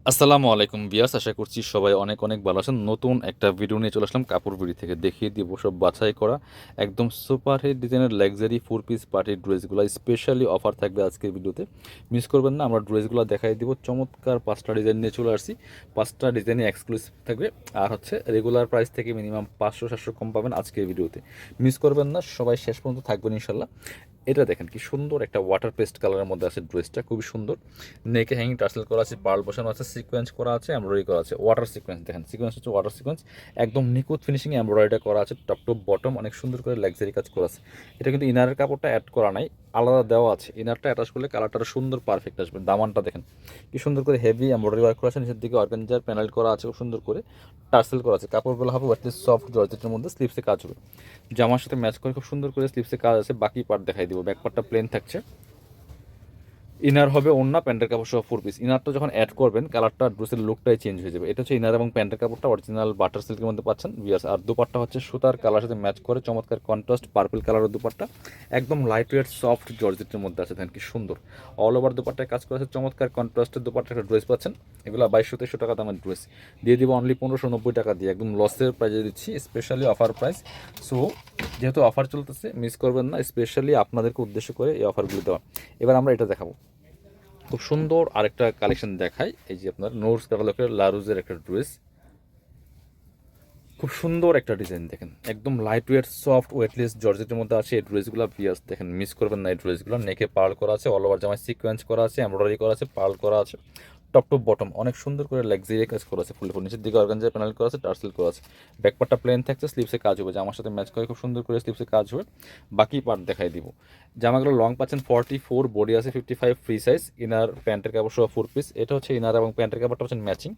আসসালামু আলাইকুম বিয়াস, আশা করছি সবাই অনেক অনেক ভালো আছেন। নতুন একটা ভিডিও নিয়ে চলে আসলাম কাপড় বিড়ি থেকে। দেখিয়ে দিব সব বাছাই করা একদম সুপার হিট ডিজাইনের লাক্সারি 4 পিস পার্টির ড্রেসগুলো। স্পেশালি অফার থাকবে আজকের ভিডিওতে, মিস করবেন না। আমরা ড্রেসগুলো দেখাই দিব। চমৎকার 5টা ডিজাইন নিয়ে চলে আসছি। 5টা ডিজাইনই এক্সক্লুসিভ থাকবে, আর হচ্ছে রেগুলার প্রাইস থেকে মিনিমাম 500-700 কম পাবেন আজকের ভিডিওতে। মিস করবেন না, সবাই শেষ পর্যন্ত থাকবেন ইনশাল্লাহ। এটা দেখেন কি সুন্দর একটা ওয়াটার পেস্ট কালারের মধ্যে আছে ড্রেসটা, খুবই সুন্দর। নেকে হ্যাঙ্গিং টার্সেল করা আছে, পার্ল বসানো আছে, সিকোয়েন্স করা আছে, এমব্রয়ডারি করা আছে। ওয়াটার সিকোয়েন্স দেখেন, সিকোয়েন্স হচ্ছে ওয়াটার সিকোয়েন্স, একদম নিখুঁত ফিনিশিং এমব্রয়ডারি করা আছে। টপ টু বটম অনেক সুন্দর করে লাক্সারি কাজ করা আছে। এটা কিন্তু ইনারের কাপড়টা অ্যাড করা নাই, আলাদা দেওয়া আছে। ইনারটা অ্যাটাচ করলে কালারটা সুন্দর পারফেক্ট আসবে। দামানটা দেখেন কি সুন্দর করে হেভি এমব্রয়ডারি ওয়ার্ক করা আছে, নিচের দিকে অর্গানজার প্যানেল করা আছে, খুব সুন্দর করে টার্সেল করা আছে। কাপড়গুলো হবে অ্যাটলিস্ট সফট জর্জেটের মধ্যে, স্লিপসে কাজ হবে। জামার সাথে ম্যাচ করে খুব সুন্দর করে স্লিপসে কাজ আছে। বাকি পার্ট দেখাই দিব। ব্যাক পার্টটা প্লেন থাকছে। ইনার হবে ওড়না, প্যান্টের কাপড় সহ 4 পিস। ইনারটা যখন অ্যাড করবেন কালারটা ড্রেসের লুকটাই চেঞ্জ হয়ে যাবে। এটা হচ্ছে ইনার এবং প্যান্টের কাপড়টা অরিজিনাল বাটার সিল্কের মধ্যে পাচ্ছেন ভিউয়ার্স। আর দুপাট্টা হচ্ছে সুতার কালার সাথে ম্যাচ করে চমৎকার কন্ট্রাস্ট পার্পল কালারের দুপাট্টা, একদম লাইট ওয়েট সফট জর্জেটের মধ্যে আছে। দেখেন কি সুন্দর অল ওভার দুপাট্টায় কাজ করা আছে। চমৎকার কন্ট্রাস্টের দুপাট্টা একটা ড্রেস পাচ্ছেন। এগুলো 2200-2300 টাকা দামের ড্রেস দিয়ে দিব অনলি 1590 টাকা দিয়ে, একদম লসের প্রাইজে দিচ্ছি, স্পেশালি অফার প্রাইস। সো যেহেতু অফার চলতেছে মিস করবেন না, স্পেশালি আপনাদেরকে উদ্দেশ্য করে এই অফারগুলো দেওয়া। এবার আমরা এটা দেখাবো, খুব সুন্দর আরেকটা কালেকশন দেখাই। এই যে আপনার নোটস ক্যাটালগের লারুজের একটা ড্রেস, খুব সুন্দর একটা ডিজাইন দেখেন, একদম লাইট ওয়েট সফট ওয়েটলেস জর্জেটের মধ্যে আছে এই ড্রেসগুলো। পিয়াস দেখেন, মিস করবেন না এই ড্রেসগুলো। নেকে পার্ল করা আছে, অল ওভার জামায় সিকোয়েন্স করা আছে, এমব্রয়ডারি করা আছে, পার্ল করা আছে। টপ টু বটম অনেক সুন্দর করে লাক্সারি কাজ করা আছে, ফুল ফুল নিচের দিকে অর্গানজার প্যানেল করা আছে, টার্সেল করা আছে। ব্যাকপার্টটা প্লেন থাকছে, স্লিপসে কাজ হবে, জামার সাথে ম্যাচ করে খুব সুন্দর করে স্লিপসে কাজ হবে। বাকি পার্ট দেখাই দিব। জামাগুলো লং পাচ্ছেন 44, বডি আছে 55 ফ্রি সাইজ। ইনার প্যান্টের কাপড় সহ 4 পিস। এটা হচ্ছে ইনার এবং প্যান্টের কাপড়টা হচ্ছে ম্যাচিং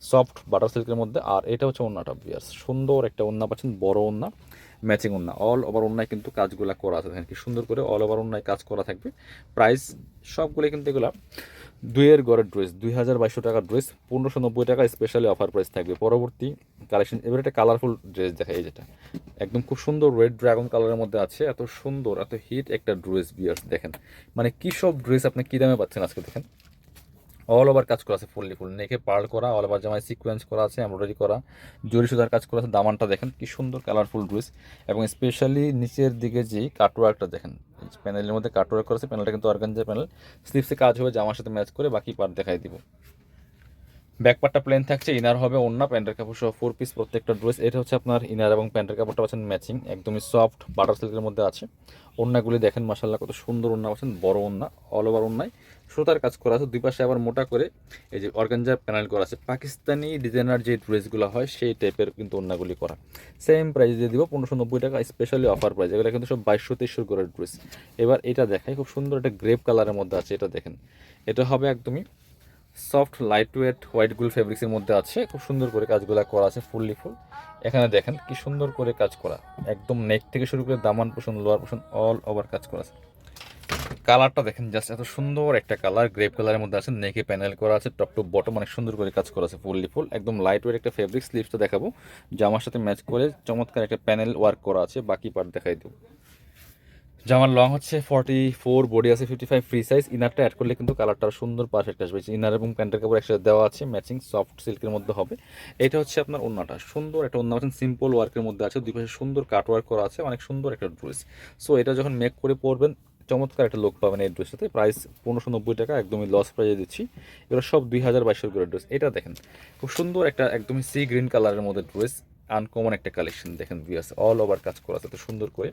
সফট বাটার সিল্কের মধ্যে। আর এটা হচ্ছে ওন্নাটা বিয়ার্স, সুন্দর একটা ওন্না পাচ্ছেন, বড় ওন্না, ম্যাচিং ওন্না। অল ওভার ওন্নায় কিন্তু কাজগুলো করা আছে, দেখেন কি সুন্দর করে অল ওভার ওন্নায় কাজ করা থাকবে। প্রাইস সবগুলো কিন্তু এগুলো দুইয়ের গড়ের ড্রেস, 2200 টাকার ড্রেস 1590 টাকা স্পেশালি অফার প্রাইস থাকবে। পরবর্তী কালেকশন, এবার একটা কালারফুল ড্রেস দেখাই। এই যেটা একদম খুব সুন্দর রেড ড্রাগন কালারের মধ্যে আছে, এত সুন্দর এত হিট একটা ড্রেস বিয়ার্স দেখেন। মানে কী সব ড্রেস আপনি কী দামে পাচ্ছেন আজকে দেখেন। অল ওভার কাজ করা আছে, ফুললি ফুল নেকে পার্ল করা, অল ওভার জামায় সিকোয়েন্স করা আছে, এমব্রয়ডারি করা, জরি সুতার কাজ করা আছে। দামানটা দেখেন কি সুন্দর কালারফুল ড্রেস। এবং স্পেশালি নিচের দিকে যে কাটওয়ার্কটা দেখেন, প্যানেলের মধ্যে কাটওয়ার্ক করা আছে। প্যানেলটা কিন্তু অর্গানজা প্যানেল, স্লিপসে কাজ হবে, জামার সাথে ম্যাচ করে বাকি পার্ট দেখাই দিব। ব্যাকপার্টটা প্লেন থাকছে, ইনার হবে ওন্না, প্যান্টের কাপড় সহ 4 পিস প্রত্যেকটা ড্রেস। এটা হচ্ছে আপনার ইনার এবং প্যান্টের কাপড়টা পাচ্ছেন ম্যাচিং, একদমই সফট বাটার সিল্কের মধ্যে আছে। ওন্নাগুলি দেখেন মাশাল্লাহ কত সুন্দর ওন্না পাচ্ছেন, বড় ওন্না, অল ওভার ওন্নায় সুতার কাজ করা আছে। দুই পাশে আবার মোটা করে এই যে অর্গানজার প্যানেল করা আছে। পাকিস্তানি ডিজাইনার যে ড্রেসগুলো হয় সেই টাইপের কিন্তু ওন্নাগুলি করা। সেম প্রাইস দিয়ে দিব 1590 টাকা স্পেশালি অফার প্রাইস। এগুলো কিন্তু সব 2200-2300 করে ড্রেস। এবার এটা দেখাই, খুব সুন্দর একটা গ্রেপ কালারের মধ্যে আছে। এটা দেখেন, এটা হবে একদমই সফট লাইট ওয়েট হোয়াইট গুল ফেব্রিক্সের মধ্যে আছে। খুব সুন্দর করে কাজগুলো করা আছে, ফুললি ফুল। এখানে দেখেন কি সুন্দর করে কাজ করা, একদম নেক থেকে শুরু করে দামান পোষণ লোয়ার পোষণ অল ওভার কাজ করা আছে। কালারটা দেখেন জাস্ট এত সুন্দর একটা কালার, গ্রেপ কালারের মধ্যে আছে। নেকে প্যানেল করা আছে, টপ টু বটম অনেক সুন্দর করে কাজ করা আছে, ফুললি ফুল একদম লাইট ওয়েট একটা ফেব্রিক। স্লিভসটা দেখাবো, জামার সাথে ম্যাচ করে চমৎকার একটা প্যানেল ওয়ার্ক করা আছে। বাকি পার্ট দেখাই দেবো। জামার লং হচ্ছে 44, বডি আছে 55 ফ্রি সাইজ। ইনারটা অ্যাড করলে কিন্তু কালারটা সুন্দর পারফেক্ট আসবে। ইনার এবং প্যান্টের কাপড় একসাথে দেওয়া আছে, ম্যাচিং সফট সিল্কের মধ্যে হবে। এটা হচ্ছে আপনার ওন্নাটা, সুন্দর একটা ওন্না পাচ্ছেন, সিম্পল ওয়ার্কের মধ্যে আছে, দুই পাশে সুন্দর কাট ওয়ার্ক করা আছে, অনেক সুন্দর একটা ড্রেস। সো এটা যখন মেক করে পরবেন চমৎকার একটা লোক পাবেন এই ড্রেসটাতে। প্রাইস 1590 টাকা, একদমই লস প্রাইজে দিচ্ছি। এগুলো সব 2200 করে ড্রেস। এটা দেখেন খুব সুন্দর একটা একদমই সি গ্রিন কালারের মধ্যে ড্রেস, আনকমন একটা কালেকশন দেখেন ভিউয়ার্স। অল ওভার কাজ করা আছে এত সুন্দর করে।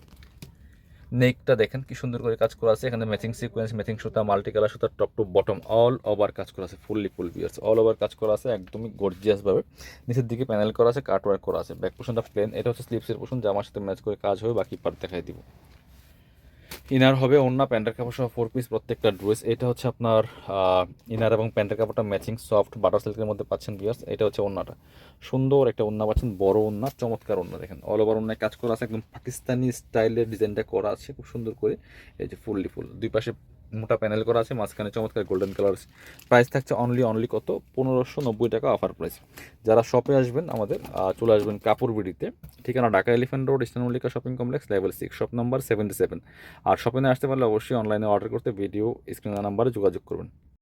নেকটা দেখেন কি সুন্দর করে কাজ করা আছে, এখানে ম্যাচিং সিকোয়েন্স, ম্যাচিং সুতা, মাল্টি কালার সুতা, top to bottom all over কাজ করা আছে, ফুললি ফুল বিয়ার্স অল ওভার কাজ করা আছে একদমই গর্জিয়াস ভাবে। নিচের দিকে প্যানেল করা আছে, কাট ওয়ার্ক করা আছে। ব্যাক পোর্শনটা প্লেন, এটা হচ্ছে স্লিপসের পোর্শন, জামার সাথে ম্যাচ করে কাজ হবে। বাকি পার্ট দেখাই দিব। ইনার হবে ওন্না, প্যান্টের কাপড় সহ 4 পিস প্রত্যেকটা ড্রেস। এটা হচ্ছে আপনার ইনার এবং প্যান্টের কাপড়টা ম্যাচিং সফট বাটার সিল্কের মধ্যে পাচ্ছেন ভিউয়ার্স। এটা হচ্ছে ওন্নাটা, সুন্দর একটা ওন্না পাচ্ছেন, বড় ওন্না, চমৎকার ওন্না দেখেন। অল ওভার ওন্নায় কাজ করা আছে, একদম পাকিস্তানি স্টাইলের ডিজাইনটা করা আছে খুব সুন্দর করে। এই যে ফুললি ফুল, দুই পাশে মোটা প্যানেল করা আছে, মাঝখানে চমৎকার গোল্ডেন কালার। প্রাইস থাকছে অনলি কত 1590 টাকা অফার প্রাইস। যারা শপে আসবেন আমাদের চলে আসবেন কাপড় বিডিতে, ঠিকানা Dhaka elephant road, eastern Mallika shopping complex, level 6, shop number 77। আর শপিংয়ে আসতে পারলে অবশ্যই অনলাইনে অর্ডার করতে ভিডিও স্ক্রিনের নাম্বারে যোগাযোগ করবেন।